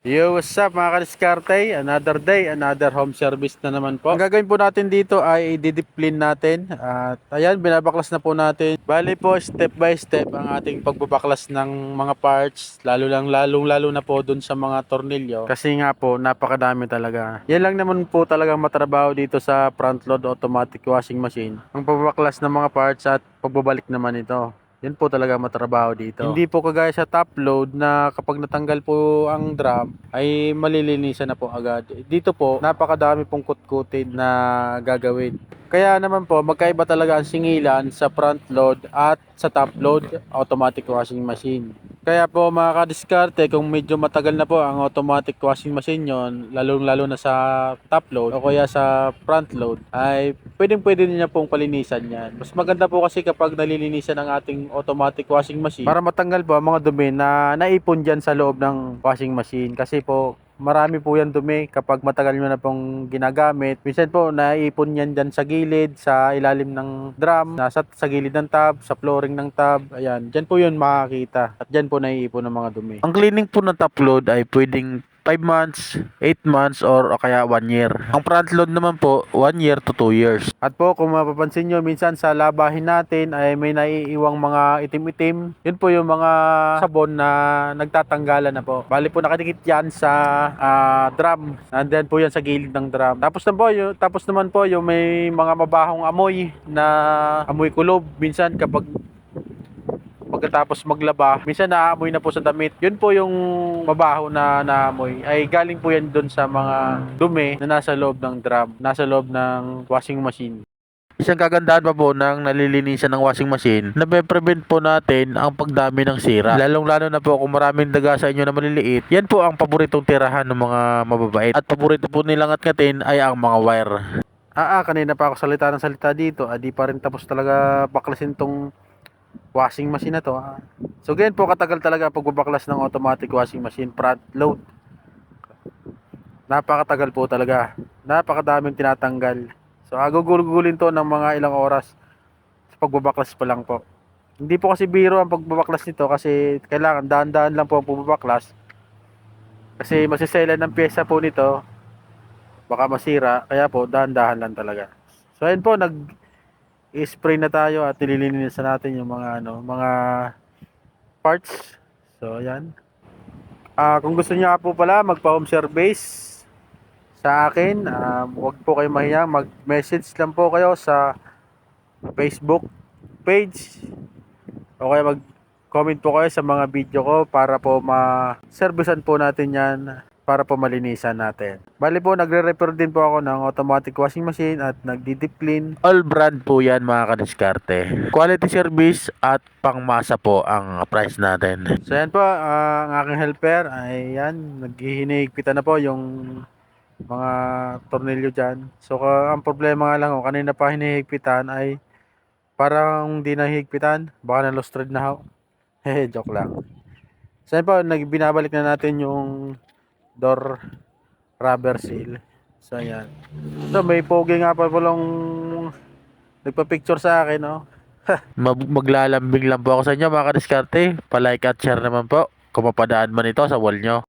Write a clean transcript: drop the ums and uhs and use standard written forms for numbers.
Yo, what's up mga kadiskarte? Another day, another home service na naman po. Ang gagawin po natin dito ay i-discipline natin. At ayan, binabaklas na po natin. Bali po, step by step ang ating pagbabaklas ng mga parts. Lalo na po dun sa mga tornilyo. Kasi nga po, napakadami talaga. Yan lang naman po talaga matrabaho dito sa front load automatic washing machine. Ang pagbabaklas ng mga parts at pagbabalik naman ito. Yan po talaga matrabaho dito. Hindi po kagaya sa top load na kapag natanggal po ang drum ay malilinisan na po agad. Dito po napakadami pong kutkutin na gagawin. Kaya naman po magkaiba talaga ang singilan sa front load at sa top load automatic washing machine. Kaya po mga kadiskarte, kung medyo matagal na po ang automatic washing machine yon, lalo na sa top load o kaya sa front load, ay pwede niya pong palinisan yan. Mas maganda po kasi kapag nalilinisan ang ating automatic washing machine para matanggal po ang mga dumi na naipon dyan sa loob ng washing machine. Kasi po marami po yan dumi kapag matagal nyo na pong ginagamit. Minsan po naipon yan dyan sa gilid, sa ilalim ng drum, sa gilid ng tub, sa flooring ng tub. Ayan, dyan po yun makakita. At dyan po naiipon ng mga dumi. Ang cleaning po ng top load ay pwedeng 5 months, 8 months, or kaya 1 year. Ang front load naman po, 1 year to 2 years. At po, kung mapapansin nyo, minsan sa labahin natin ay may naiiwang mga itim-itim. Yun po yung mga sabon na nagtatanggalan na po. Bali po nakadikit yan sa drum. Nandiyan po yan sa gilid ng drum. Tapos naman po yung may mga mabahong amoy na amoy kulob. Minsan kapag pagkatapos maglaba, minsan naamoy na po sa damit. Yun po yung mabaho na naamoy. Ay galing po yan doon sa mga dumi na nasa loob ng drum, nasa loob ng washing machine. Isang kagandahan pa po ng nalilinisan ng washing machine, nape-prevent po natin ang pagdami ng sira. Lalong-lalo na po kung maraming daga sa inyo na maliliit, yan po ang paboritong tirahan ng mga mababait. At paborito po nilang atkatin ay ang mga wire. Kanina pa ako salita ng salita dito, di pa rin tapos talaga baklasin tong washing machine na to. So ganyan po katagal talaga pagbabaklas ng automatic washing machine front load. Napakatagal po talaga. Napakadaming tinatanggal. So gugulin to ng mga ilang oras sa pagbabaklas pa lang po. Hindi po kasi biro ang pagbabaklas nito kasi kailangan dahan-dahan lang po ang pagbabaklas. Kasi masiselan ng pyesa po nito. Baka masira. Kaya po dahan-dahan lang talaga. So ayun po, i-spray na tayo at nililinisan natin yung mga parts. So ayan. Kung gusto niyo po pala magpa-home service sa akin, huwag po kayo mahiya, mag-message lang po kayo sa Facebook page o kaya mag-comment po kayo sa mga video ko para po ma-servicean po natin yan, para po malinisan natin. Bali po, nagre-repair din po ako ng automatic washing machine at nagdi-deep clean. All brand po yan mga kadiskarte. Quality service at pangmasa po ang price natin. So yan po, ang aking helper ay yan, naghihinihigpitan na po yung mga tornilyo dyan. So ang problema nga lang, kanina pa hinihigpitan ay parang hindi nahihigpitan. Baka na lost thread na ho. Hehe, joke lang. So yan po, binabalik na natin yung door rubber seal. So yan. So may pogi nga pa palang nagpa-picture sa akin, no? Maglalambing lang po ako sa inyo mga kadiskarte. Pa-like at share naman po kung mapadaan man ito sa wall nyo.